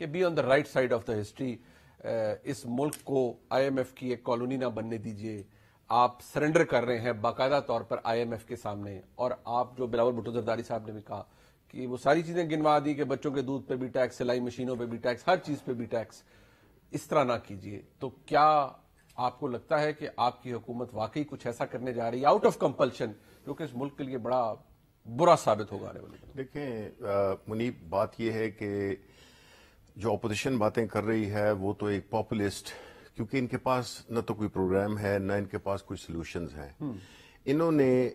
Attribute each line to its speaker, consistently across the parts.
Speaker 1: کہ be on the right side of the history, اس ملک کو آئی ایم ایف کی ایک کالونی نہ بننے دیجیے. آپ سرنڈر کر رہے ہیں باقاعدہ طور پر آئی ایم ایف کے سامنے. اور آپ جو بلاول بھٹو زرداری صاحب نے بھی کہا کہ وہ ساری چیزیں گنوا دی کہ بچوں کے دودھ پہ بھی ٹیکس، سلائی مشینوں پہ بھی ٹیکس، ہر چیز پہ بھی ٹیکس. اس طرح نہ کیجیے. تو کیا آپ کو لگتا ہے کہ آپ کی حکومت واقعی کچھ ایسا کرنے جا رہی ہے آؤٹ آف کمپلشن جو کہ اس ملک کے لیے بڑا برا ثابت ہوگا آنے والے دنوں؟
Speaker 2: دیکھیں منیب، بات یہ ہے کہ جو اپوزیشن باتیں کر رہی ہے وہ تو ایک پاپولسٹ، کیونکہ ان کے پاس نہ تو کوئی پروگرام ہے نہ ان کے پاس کوئی سلوشنز ہیں. انہوں نے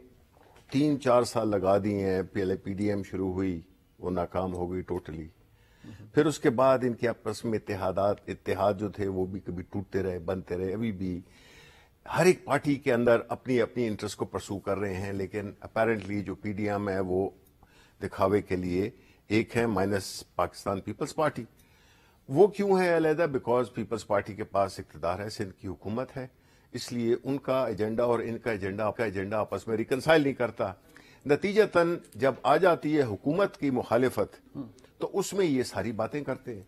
Speaker 2: 3-4 سال لگا دیے ہیں. پہلے پی ڈی ایم شروع ہوئی، وہ ناکام ہو گئی ٹوٹلی. پھر اس کے بعد ان کے آپس میں اتحاد جو تھے وہ بھی کبھی ٹوٹتے رہے، بنتے رہے. ابھی بھی ہر ایک پارٹی کے اندر اپنی اپنی انٹرسٹ کو پرسو کر رہے ہیں، لیکن اپیرنٹلی جو پی ڈی ایم ہے وہ دکھاوے کے لیے ایک ہے، مائنس پاکستان پیپلز پارٹی. وہ کیوں ہے علیحدہ؟ بیکاز پیپلز پارٹی کے پاس اقتدار ہے، سندھ کی حکومت ہے، اس لیے ان کا ایجنڈا اور ان کا ایجنڈا آپس میں ریکنسائل نہیں کرتا. نتیجتاً جب آ جاتی ہے حکومت کی مخالفت تو اس میں یہ ساری باتیں کرتے ہیں.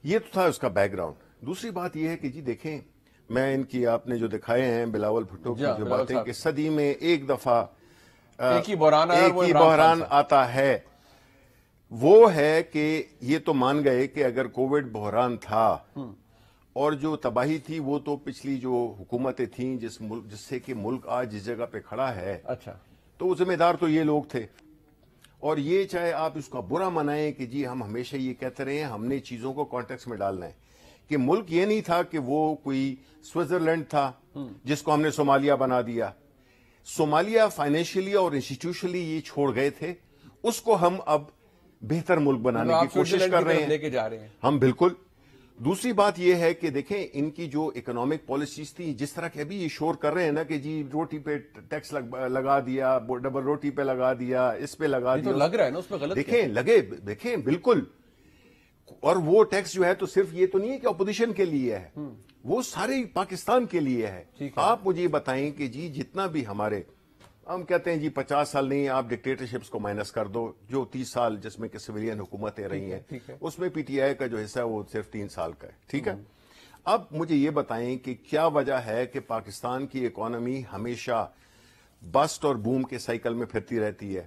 Speaker 2: یہ تو تھا اس کا بیک گراؤنڈ. دوسری بات یہ ہے کہ جی دیکھیں، میں ان کی آپ نے جو دکھائے ہیں بلاول بھٹو کی جو باتیں کہ صدی میں ایک دفعہ
Speaker 1: ایک ہی بحران
Speaker 2: آتا ہے، وہ ہے کہ یہ تو مان گئے کہ اگر کووڈ بحران تھا اور جو تباہی تھی وہ تو پچھلی جو حکومتیں تھیں جس سے کہ ملک آج جس جگہ پہ کھڑا ہے،
Speaker 1: اچھا،
Speaker 2: تو وہ ذمہ دار تو یہ لوگ تھے. اور یہ چاہے آپ اس کا برا منائیں کہ جی ہم ہمیشہ یہ کہتے رہے ہیں ہم نے چیزوں کو کانٹیکس میں ڈالنا ہے کہ ملک یہ نہیں تھا کہ وہ کوئی سوئٹزرلینڈ تھا جس کو ہم نے صومالیہ بنا دیا. صومالیہ فائنینشلی اور انسٹیٹیوشنلی یہ چھوڑ گئے تھے، اس کو ہم اب بہتر ملک بنانے کی کوشش کر رہے ہیں ہم. بالکل. دوسری بات یہ ہے کہ دیکھیں ان کی جو اکنامک پالیسیز تھی، جس طرح کہ ابھی یہ شور کر رہے ہیں نا کہ جی روٹی پہ ٹیکس لگا دیا، ڈبل روٹی پہ لگا دیا، اس پہ لگا دیا،
Speaker 1: لگ رہا ہے نا اس پہ غلط.
Speaker 2: دیکھیں بالکل. اور وہ ٹیکس جو ہے تو صرف یہ تو نہیں ہے کہ اپوزیشن کے لیے ہے، وہ سارے پاکستان کے لیے ہے. آپ مجھے بتائیں کہ جی جتنا بھی ہم کہتے ہیں جی 50 سال نہیں، آپ ڈکٹیٹرشپس کو مائنس کر دو، جو 30 سال جس میں کہ سویلین حکومتیں رہی ہیں، اس میں پی ٹی آئی کا جو حصہ ہے وہ صرف 3 سال کا ہے. ٹھیک ہے. اب مجھے یہ بتائیں کہ کیا وجہ ہے کہ پاکستان کی اکانومی ہمیشہ بسٹ اور بوم کے سائیکل میں پھرتی رہتی ہے؟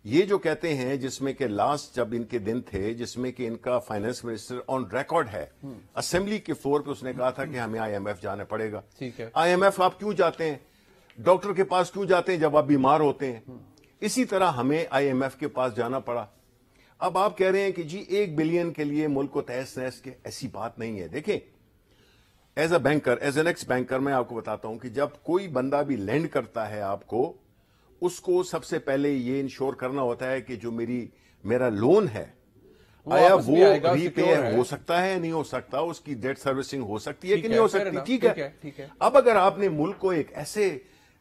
Speaker 2: یہ جو کہتے ہیں، جس میں کہ لاسٹ جب ان کے دن تھے جس میں کہ ان کا فائنانس منسٹر آن ریکارڈ ہے اسمبلی کے فلور پہ، اس نے کہا تھا کہ ہمیں آئی ایم ایف جانا پڑے گا. آئی ایم ایف آپ کیوں جاتے ہیں؟ ڈاکٹر کے پاس کیوں جاتے ہیں جب آپ بیمار ہوتے ہیں؟ اسی طرح ہمیں آئی ایم ایف کے پاس جانا پڑا. اب آپ کہہ رہے ہیں کہ جی 1 بلین کے لیے ملک کو تہس نہس کے، ایسی بات نہیں ہے. دیکھیں as a banker, as an x banker, میں آپ کو بتاتا ہوں کہ جب کوئی بندہ بھی لینڈ کرتا ہے آپ کو، اس کو سب سے پہلے یہ انشور کرنا ہوتا ہے کہ جو میرا لون ہے آیا وہ ری پے ہو سکتا ہے نہیں ہو سکتا، اس کی ڈیٹ سروسنگ ہو سکتی ہے کہ نہیں ہو سکتی. ٹھیک ہے. اب اگر آپ نے ملک کو ایک ایسے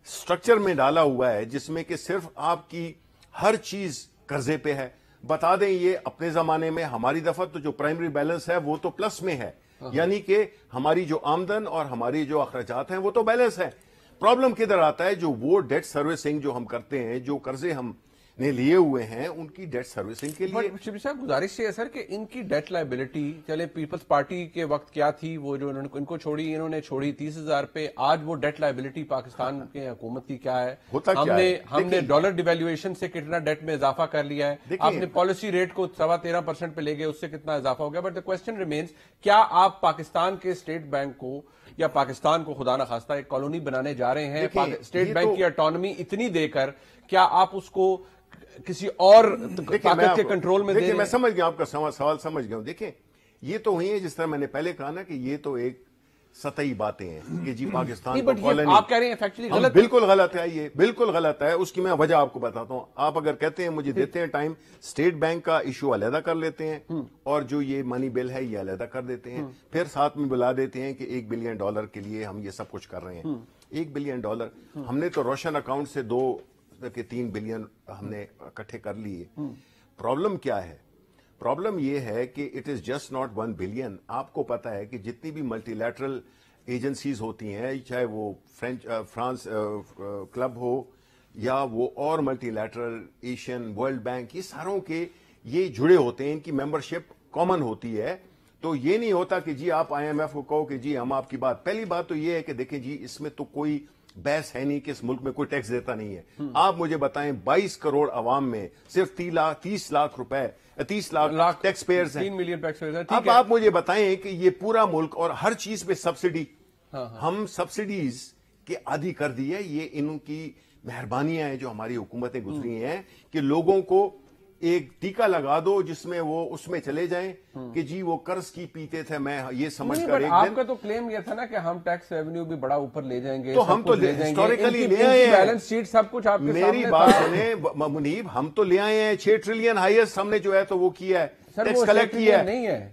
Speaker 2: سٹرکچر میں ڈالا ہوا ہے جس میں کہ صرف آپ کی ہر چیز قرضے پہ ہے، بتا دیں یہ اپنے زمانے میں ہماری دفعہ تو جو پرائمری بیلنس ہے وہ تو پلس میں ہے، یعنی کہ ہماری جو آمدن اور ہماری جو اخراجات ہیں وہ تو بیلنس ہے. پرابلم کدھر آتا ہے؟ جو وہ ڈیٹ سروسنگ جو ہم کرتے ہیں، جو قرضے ہم نے لیے ہوئے ہیں، ان کی ڈیٹ سروسنگ کے لیے.
Speaker 1: شبیر صاحب گزارش یہ ہے سر کہ ان کی ڈیٹ لائبلٹی، چلے پیپلز پارٹی کے وقت کیا تھی، وہ جو ان کو چھوڑی، انہوں نے چھوڑی 30,000 پہ، آج وہ ڈیٹ لائبلٹی پاکستان کے حکومت کی کیا ہے؟ ہم نے ڈالر ڈیویلیویشن سے کتنا ڈیٹ میں اضافہ کر لیا ہے. آپ نے پالیسی ریٹ کو 13.25% پہ لے گئے، اس سے کتنا اضافہ ہو گیا. بٹ دا کوسچن ریمینز، کیا آپ پاکستان کے اسٹیٹ بینک کو یا پاکستان کو خدا نخواستہ ایک کالونی بنانے جا رہے ہیں اسٹیٹ بینک کی آٹونومی اتنی دے کر، کیا آپ اس کو کسی اور طاقت کے کنٹرول میں دیں؟
Speaker 2: میں سمجھ گیا آپ کا سوال، سمجھ گیا ہوں. دیکھیں یہ تو ہوئی ہے جس طرح میں نے پہلے کہا نا کہ یہ تو ایک سطحی باتیں ہیں کہ جی پاکستان کو کالونی،
Speaker 1: آپ کہہ رہے ہیں فیکچولی غلط،
Speaker 2: بالکل غلط ہے. یہ بالکل غلط ہے. اس کی میں وجہ آپ کو بتاتا ہوں. آپ اگر کہتے ہیں مجھے دیتے ہیں ٹائم، اسٹیٹ بینک کا ایشو علیحدہ کر لیتے ہیں اور جو یہ منی بل ہے یہ علیحدہ کر دیتے ہیں، پھر ساتھ میں بلا دیتے ہیں کہ $1 بلین کے لیے ہم یہ سب کچھ کر رہے ہیں. $1 بلین ہم نے تو روشن اکاؤنٹ سے 2-3 بلین ہم نے اکٹھے کر لیے. پرابلم کیا ہے؟ پرابلم یہ ہے کہ it is just not 1 billion. آپ کو پتا ہے کہ جتنی بھی ملٹی لیٹرل ایجنسیز ہوتی ہیں، چاہے وہ فرانس کلب ہو یا وہ اور multi lateral Asian world bank, یہ ساروں کے یہ جڑے ہوتے ہیں، ان کی ممبرشپ کامن ہوتی ہے تو یہ نہیں ہوتا کہ جی آپ آئی ایم ایف کو کہو کہ جی ہم آپ کی بات. پہلی بات تو یہ ہے کہ دیکھیں جی اس میں تو کوئی بحث ہے نہیں کہ اس ملک میں کوئی ٹیکس دیتا نہیں ہے. آپ مجھے بتائیں 22 کروڑ عوام میں صرف 30 لاکھ روپے 30 لاکھ ٹیکس پیئرز ہیں.
Speaker 1: 3 ملین ٹیکس پیئرز ہیں.
Speaker 2: اب آپ مجھے بتائیں کہ یہ پورا ملک اور ہر چیز پہ سبسڈی, ہم سبسڈیز کے عادی کر دی ہے. یہ ان کی مہربانیاں ہیں جو ہماری حکومتیں گزری ہیں کہ لوگوں کو ایک ٹیکا لگا دو جس میں وہ اس میں چلے جائیں کہ جی وہ قرض کی پیتے تھے. میں یہ سمجھ کر ایک
Speaker 1: آپ کا تو کلیم یہ تھا نا کہ ہم ٹیکس ریونیو بھی بڑا اوپر لے جائیں گے,
Speaker 2: تو ہم تو ہسٹوریکلی لے آئے ہیں.
Speaker 1: بیلنس شیٹ سب کچھ آپ کے سامنے.
Speaker 2: میری بات سنیں منیب, ہم تو لے آئے ہیں 6 ٹریلین ہائیسٹ ہم نے جو ہے تو وہ کیا ہے, ٹیکس کلیکٹ کیا ہے.
Speaker 1: نہیں ہے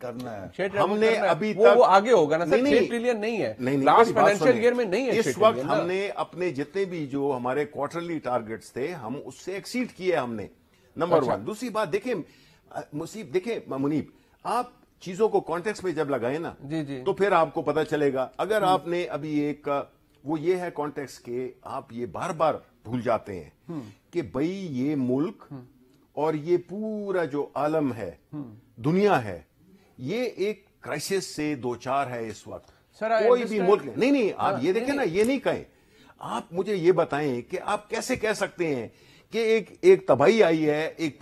Speaker 2: کرنا ہے ہم نے ابھی تک.
Speaker 1: وہ آگے ہوگا نا سر, 6 ٹریلین نہیں ہے لاسٹ فائنینشیل ایئر میں نہیں ہے.
Speaker 2: اس وقت ہم نے اپنے جتنے بھی جو ہمارے کوارٹرلی ٹارگٹس تھے ہم اس سے ایکسیڈ کیے ہم نے, نمبر 1. دوسری بات دیکھیں دیکھیں منیب, آپ چیزوں کو کانٹیکس میں جب لگائیں نا تو پھر آپ کو پتا چلے گا. اگر آپ نے ابھی ایک وہ یہ ہے کانٹیکس کہ آپ یہ بار بار بھول جاتے ہیں کہ بھئی یہ ملک اور یہ پورا جو عالم ہے, دنیا ہے, یہ ایک کرائسس سے دوچار ہے اس وقت. کوئی بھی ملک نہیں, آپ یہ دیکھیں نا, یہ نہیں کہیں. آپ مجھے یہ بتائیں کہ آپ کیسے کہہ سکتے ہیں کہ ایک تباہی آئی ہے, ایک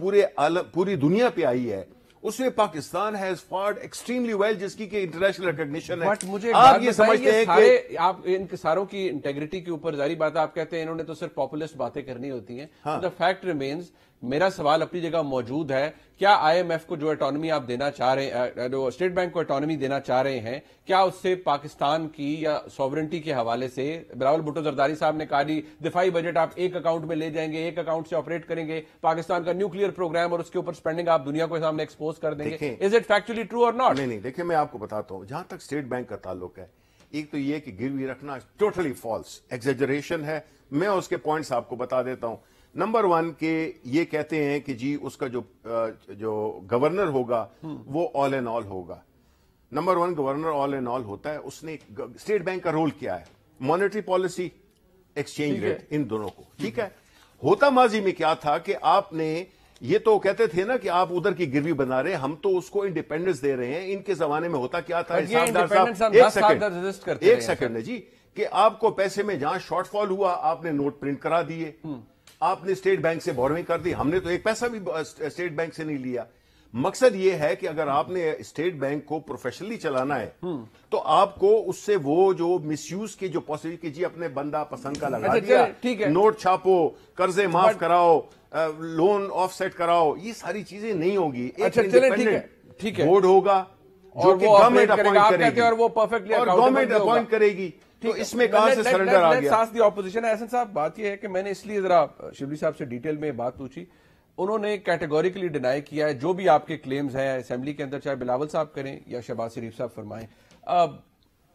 Speaker 2: پوری دنیا پہ آئی ہے, اس میں Pakistan has fared extremely well جس کی کہ انٹرنیشنل ریکگنیشن ہے.
Speaker 1: آپ یہ سمجھتے ہیں کہ آپ ان ساروں کی انٹیگریٹی کے اوپر ظاہری بات ہے, آپ کہتے ہیں انہوں نے تو صرف پاپولسٹ باتیں کرنی ہوتی ہیں. دا فیکٹ ریمینز, میرا سوال اپنی جگہ موجود ہے, کیا آئی ایم ایف کو جو اٹانومی آپ دینا چاہ رہے ہیں, جو اسٹیٹ بینک کو اٹانومی دینا چاہ رہے ہیں, کیا اس سے پاکستان کی یا سوورنٹی کے حوالے سے, بلاول بھٹو زرداری صاحب نے کہا جی دفاعی بجٹ آپ ایک اکاؤنٹ میں لے جائیں گے, ایک اکاؤنٹ سے آپریٹ کریں گے, پاکستان کا نیوکلیئر پروگرام اور اس کے اوپر سپینڈنگ آپ دنیا کو سامنے ایکسپوز کر دیں گے, از اٹ فیکچولی ٹرو اور ناٹ؟
Speaker 2: نہیں, دیکھیں میں آپ کو بتاتا ہوں. جہاں تک اسٹیٹ بینک کا تعلق ہے, ایک تو یہ کہ گروی رکھنا ٹوٹلی فالس ایگزیجریشن ہے. میں اس کے پوائنٹس آپ کو بتا دیتا ہوں. نمبر 1 کہ یہ کہتے ہیں کہ جی اس کا جو گورنر ہوگا وہ آل اینڈ آل ہوگا. Number 1 governor all and all ہوتا ہے. اس نے اسٹیٹ بینک کا رول کیا ہے, مانیٹری پالیسی, ایکسچینج ریٹ, ان دونوں کو. ٹھیک ہے, ہوتا ماضی میں کیا تھا کہ آپ نے یہ تو کہتے تھے نا کہ آپ ادھر کی گروی بنا رہے ہیں, ہم تو اس کو انڈیپینڈنس دے رہے ہیں. ان کے زمانے میں ہوتا کیا تھا, ایک سیکنڈ ہے جی, کہ آپ کو پیسے میں جہاں شارٹ فال ہوا آپ نے نوٹ پرنٹ کرا دیے, آپ نے اسٹیٹ بینک سے بوروئنگ کر دی. ہم نے تو ایک پیسہ بھی اسٹیٹ بینک سے نہیں لیا. مقصد یہ ہے کہ اگر آپ نے اسٹیٹ بینک کو پروفیشنلی چلانا ہے تو آپ کو اس سے وہ جو مس یوز کی جو پاسبلٹی کہ جی اپنے بندہ پسند کا لگا دیا, نوٹ چھاپو, قرضے معاف کراؤ, لون آف سیٹ کراؤ, یہ ساری چیزیں نہیں ہوگی. ایک انڈیپینڈنٹ بورڈ ہوگا جو کہ گورنمنٹ اپوائنٹ کرے گی. تو اس میں کہاں سے سرنڈر آ گیا؟
Speaker 1: اپوزیشن. احسن صاحب بات یہ ہے کہ میں نے اس لیے ذرا شبلی صاحب سے ڈیٹیل میں بات پوچھی, انہوں نے کیٹیگوریکلی ڈینائی کیا ہے جو بھی آپ کے کلیمز ہیں اسمبلی کے اندر, چاہے بلاول صاحب کریں یا شہباز شریف صاحب فرمائیں.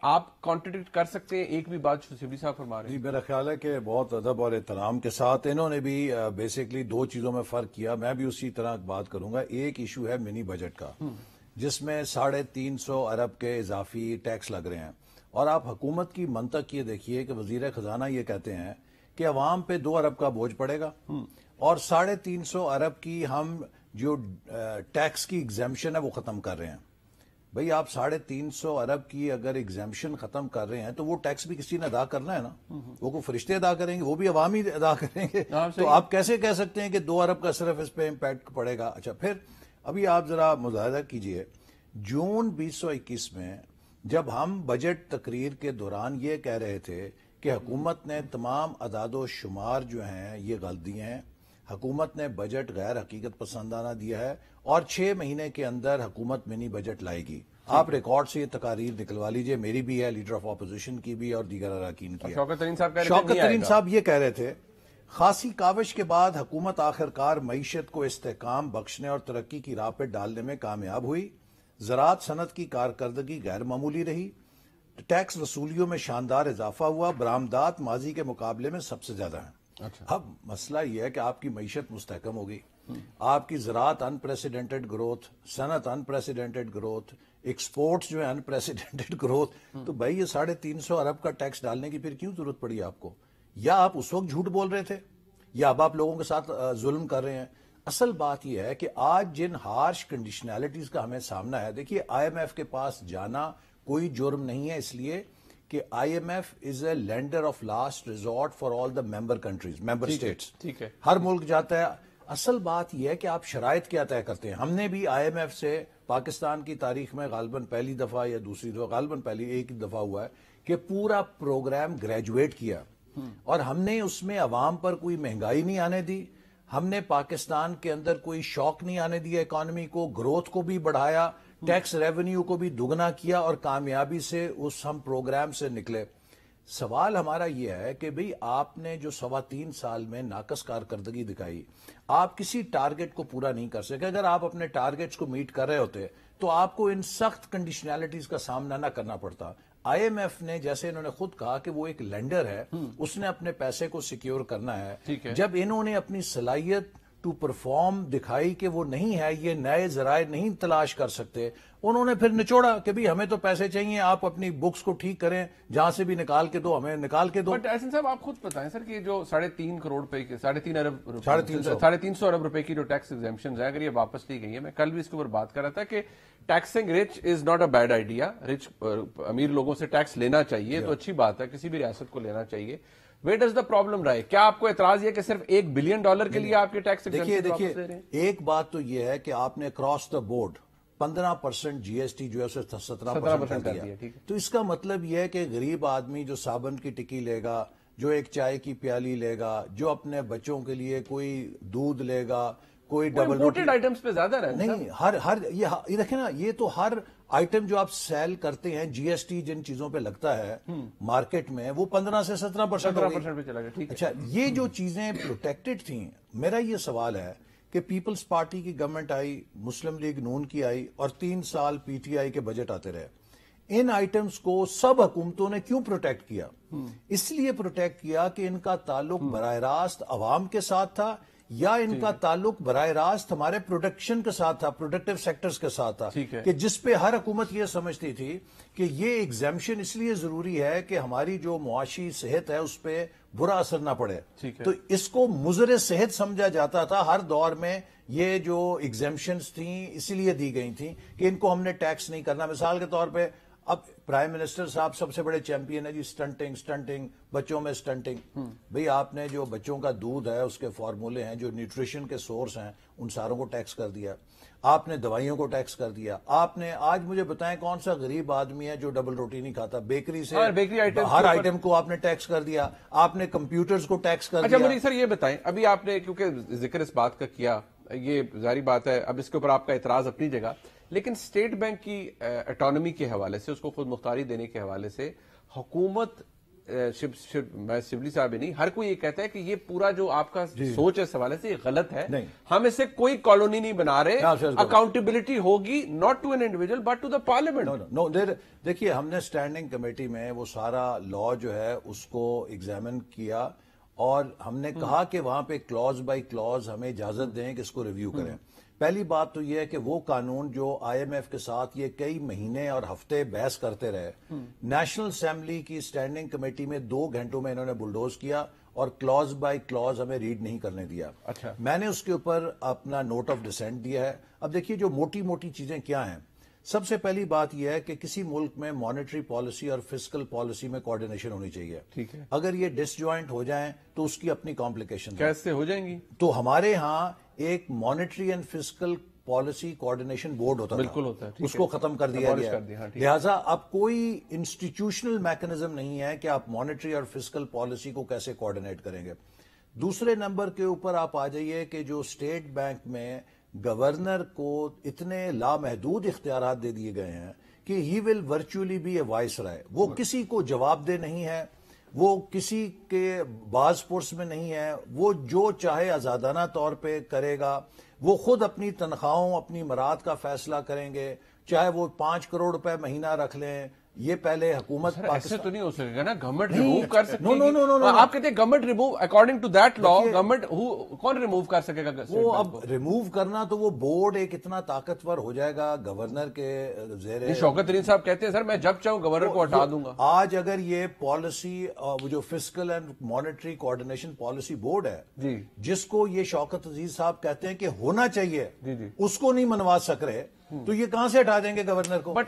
Speaker 1: آپ کانٹریڈکٹ کر سکتے ہیں ایک بھی بات جو شبلی صاحب فرما رہے ہیں؟
Speaker 3: جی میرا خیال ہے کہ بہت ادب اور احترام کے ساتھ انہوں نے بھی بیسکلی 2 چیزوں میں فرق کیا. میں بھی اسی طرح بات کروں گا. ایک ایشو ہے منی بجٹ کا جس میں 350 ارب کے اضافی ٹیکس لگ رہے ہیں, اور آپ حکومت کی منطق یہ دیکھیے کہ وزیر خزانہ یہ کہتے ہیں کہ عوام پہ 2 ارب کا بوجھ پڑے گا, اور 350 ارب کی ہم جو ٹیکس کی ایگزیمپشن ہے وہ ختم کر رہے ہیں. بھئی آپ 350 ارب کی اگر ایگزیمپشن ختم کر رہے ہیں تو وہ ٹیکس بھی کسی نے ادا کرنا ہے نا, وہ کوئی فرشتے ادا کریں گے, وہ بھی عوامی ادا کریں گے. تو آپ کیسے کہہ سکتے ہیں کہ 2 ارب کا صرف اس پہ امپیکٹ پڑے گا؟ اچھا, پھر ابھی آپ ذرا مظاہرہ کیجئے, جون 2021 میں جب ہم بجٹ تقریر کے دوران یہ کہہ رہے تھے کہ حکومت نے تمام اعداد و شمار جو ہیں یہ غلط دیے ہیں, حکومت نے بجٹ غیر حقیقت پسندانہ دیا ہے, اور 6 مہینے کے اندر حکومت منی بجٹ لائے گی. آپ ریکارڈ سے یہ تقاریر نکلوا لیجئے, میری بھی ہے, لیڈر آف اپوزیشن کی بھی اور دیگر اراکین کی ہے. شوکت ترین صاحب یہ کہہ رہے تھے خاصی کاوش کے بعد حکومت آخرکار معیشت کو استحکام بخشنے اور ترقی کی راہ پہ ڈالنے میں کامیاب ہوئی. زراعت صنعت کی کارکردگی غیر معمولی رہی, ٹیکس وصولیوں میں شاندار اضافہ ہوا, برآمدات ماضی کے مقابلے میں سب سے زیادہ ہیں. اب مسئلہ یہ ہے کہ آپ کی معیشت مستحکم ہوگی, آپ کی زراعت انپریسیڈنٹڈ گروتھ, صنعت انپریسیڈنٹڈ گروتھ, ایکسپورٹس جو ہے انپریسیڈنٹڈ گروتھ. تو بھائی یہ 350 ارب کا ٹیکس ڈالنے کی پھر کیوں ضرورت پڑی آپ کو؟ یا آپ اس وقت جھوٹ بول رہے تھے, یا اب آپ لوگوں کے ساتھ ظلم کر رہے ہیں؟ اصل بات یہ ہے کہ آج جن ہارش کنڈیشنلٹیز کا ہمیں سامنا ہے، دیکھیے آئی ایم ایف کے پاس جانا کوئی جرم نہیں ہے، اس لیے کہ I M F is a lender of last resort for all the member countries, member states,
Speaker 1: ٹھیک ہے،
Speaker 3: ہر ملک جاتا ہے۔ اصل بات یہ ہے کہ آپ شرائط کیا طے کرتے ہیں۔ ہم نے بھی آئی ایم ایف سے پاکستان کی تاریخ میں غالباً پہلی دفعہ یا دوسری دفعہ، غالباً پہلی ایک دفعہ ہوا ہے کہ پورا پروگرام گریجویٹ کیا، اور ہم نے اس میں عوام پر کوئی مہنگائی نہیں آنے دی، ہم نے پاکستان کے اندر کوئی شوق نہیں آنے دیا، اکانومی کو، گروتھ کو بھی بڑھایا، ٹیکس ریونیو کو بھی دگنا کیا، اور کامیابی سے اس ہم پروگرام سے نکلے۔ سوال ہمارا یہ ہے کہ بھئی آپ نے جو 3.25 سال میں ناقص کارکردگی دکھائی، آپ کسی ٹارگٹ کو پورا نہیں کر سکے۔ اگر آپ اپنے ٹارگٹس کو میٹ کر رہے ہوتے تو آپ کو ان سخت کنڈیشنلٹیز کا سامنا نہ کرنا پڑتا۔ آئی ایم ایف نے، جیسے انہوں نے خود کہا کہ وہ ایک لینڈر ہے، اس نے اپنے پیسے کو سیکیور کرنا ہے۔ جب انہوں نے اپنی صلاحیت ٹو پرفارم دکھائی کہ وہ نہیں ہے، یہ نئے ذرائع نہیں تلاش کر سکتے، انہوں نے پھر نچوڑا کہ بھی ہمیں تو پیسے چاہیے، آپ اپنی بکس کو ٹھیک کریں، جہاں سے بھی نکال کے دو، ہمیں نکال کے دو۔
Speaker 1: بٹ احسن صاحب آپ خود بتائیں سر کہ جو 3.5 کروڑ روپے کے 3.5 ارب روپے کی جو ٹیکس ایگزیمپشن ہے، اگر یہ واپس لی گئی ہے، میں کل بھی اس کے اوپر بات کر رہا تھا کہ taxing rich is not a bad idea, rich امیر لوگوں سے ٹیکس لینا چاہیے تو اچھی بات ہے، کسی بھی ریاست کو لینا چاہیے۔ ویئر ڈز دا پرابلم رائے؟ کیا آپ کو اعتراض یہ کہ صرف $1 بلین کے لیے آپ کے ٹیکس ایگزیمپشن واپس لے رہے ہیں؟
Speaker 3: ایک بات تو یہ ہے کہ آپ نے across the board 15% G S T جو ہے اسے 17% کر دیا، تو اس کا مطلب یہ ہے کہ غریب آدمی جو صابن کی ٹکی لے گا، جو ایک چائے کی پیالی لے گا، جو اپنے بچوں کے لیے کوئی دودھ لے گا، کوئی ڈبل روٹی
Speaker 1: آئٹمس پہ زیادہ
Speaker 3: نہیں، ہر یہ دیکھیں نا، یہ تو ہر آئٹم جو آپ سیل کرتے ہیں، جی ایس ٹی جن چیزوں پہ لگتا ہے مارکیٹ میں، وہ 15 سے 17%
Speaker 1: پہ چلا گیا۔
Speaker 3: اچھا، یہ جو چیزیں پروٹیکٹڈ تھیں، میرا یہ سوال ہے کہ پیپلز پارٹی کی گورنمنٹ آئی، مسلم لیگ نون کی آئی، اور 3 سال پی ٹی آئی کے بجٹ آتے رہے، ان آئٹمز کو سب حکومتوں نے کیوں پروٹیکٹ کیا؟ اس لیے پروٹیکٹ کیا کہ ان کا تعلق براہ راست عوام کے ساتھ تھا، یا ان کا تعلق براہ راست ہمارے پروڈکشن کے ساتھ تھا، پروڈکٹیو سیکٹرز کے ساتھ تھا، کہ جس پہ ہر حکومت یہ سمجھتی تھی کہ یہ ایگزیمپشن اس لیے ضروری ہے کہ ہماری جو معاشی صحت ہے اس پہ برا اثر نہ پڑے۔ تو اس کو مضر صحت سمجھا جاتا تھا ہر دور میں۔ یہ جو ایگزیمپشنز تھیں اسی لیے دی گئی تھیں کہ ان کو ہم نے ٹیکس نہیں کرنا۔ مثال کے طور پہ اب پرائم منسٹر صاحب سب سے بڑے چیمپئن ہے جی، سٹنٹنگ، بچوں میں سٹنٹنگ۔ بھئی آپ نے جو بچوں کا دودھ ہے، اس کے فارمولے ہیں، جو نیوٹریشن کے سورس ہیں، ان ساروں کو ٹیکس کر دیا۔ آپ نے دوائیوں کو ٹیکس کر دیا۔ آپ نے آج مجھے بتائیں کون سا غریب آدمی ہے جو ڈبل روٹی نہیں کھاتا؟ بیکری سے ہر آئٹم کو آپ نے ٹیکس کر دیا۔ آپ نے کمپیوٹرز کو ٹیکس کر دیا۔
Speaker 1: اچھا مجھے سر یہ بتائیں، ابھی آپ نے کیونکہ ذکر اس بات کا کیا، یہ ظاہری بات ہے، اب اس کے اوپر آپ کا اعتراض اپنی جگہ، لیکن اسٹیٹ بینک کی اٹانومی کے حوالے سے، اس کو خود مختاری دینے کے حوالے سے حکومت، میں شبلی صاحب ہی نہیں، ہر کوئی یہ کہتا ہے کہ یہ پورا جو آپ کا سوچ ہے اس حوالے سے یہ غلط ہے۔ ہم اسے کوئی کالونی نہیں بنا رہے، اکاؤنٹیبلٹی ہوگی not to an individual but to the parliament.
Speaker 3: دیکھیے ہم نے اسٹینڈنگ کمیٹی میں وہ سارا لا جو ہے اس کو ایگزامن کیا، اور ہم نے کہا کہ وہاں پہ کلوز بائی کلوز ہمیں اجازت دیں کہ اس کو ریویو کریں۔ پہلی بات تو یہ ہے کہ وہ قانون جو آئی ایم ایف کے ساتھ یہ کئی مہینے اور ہفتے بحث کرتے رہے، نیشنل اسمبلی کی اسٹینڈنگ کمیٹی میں 2 گھنٹوں میں انہوں نے بلڈوز کیا، اور کلوز بائی کلوز ہمیں ریڈ نہیں کرنے دیا۔ میں نے اس کے اوپر اپنا نوٹ آف ڈسینٹ دیا ہے۔ اب دیکھیے جو موٹی موٹی چیزیں کیا ہیں، سب سے پہلی بات یہ ہے کہ کسی ملک میں مانیٹری پالیسی اور فسکل پالیسی میں کوارڈینیشن ہونی چاہیے۔ اگر یہ ڈس جوائنٹ ہو جائیں تو اس کی اپنی کمپلیکیشن
Speaker 1: کیسے ہو جائیں گی؟
Speaker 3: تو ہمارے ہاں ایک monetary and fiscal policy coordination board ہوتا
Speaker 1: ہے،
Speaker 3: اس کو ختم کر دیا گیا ہے۔ لہٰذا اب کوئی انسٹیٹیوشنل میکنزم نہیں ہے کہ آپ مانیٹری اور فسکل پالیسی کو کیسے کوارڈینیٹ کریں گے۔ دوسرے نمبر کے اوپر آپ آ جائیے کہ جو اسٹیٹ بینک میں گورنر کو اتنے لامحدود اختیارات دے دیے گئے ہیں کہ ہی ول ورچولی بی اے وائس رائے، وہ کسی کو جواب دہ نہیں ہے، وہ کسی کے باز پرس میں نہیں ہے، وہ جو چاہے آزادانہ طور پہ کرے گا، وہ خود اپنی تنخواہوں، اپنی مراد کا فیصلہ کریں گے، چاہے وہ 5 کروڑ روپے مہینہ رکھ لیں یہ پہلے حکومت
Speaker 1: ایسے تو نہیں ہو سکے گا نا, گورنمنٹ ریموو کر سکتی ہے.
Speaker 3: نو,
Speaker 1: آپ کہتے ہیں government remove according to that law, government کون ریموو کر سکے گا؟
Speaker 3: وہ اب ریموو کرنا تو وہ بورڈ ایک اتنا طاقتور ہو جائے گا گورنر کے زیر.
Speaker 1: شوکت ترین صاحب کہتے ہیں سر میں جب چاہوں گورنر کو ہٹا دوں گا.
Speaker 3: آج اگر یہ پالیسی وہ جو fiscal and monetary coordination policy board ہے جس کو یہ شوکت عزیز صاحب کہتے ہیں کہ ہونا چاہیے, اس کو نہیں منوا سک رہے, تو یہ کہاں سے ہٹا دیں گے گورنر کو؟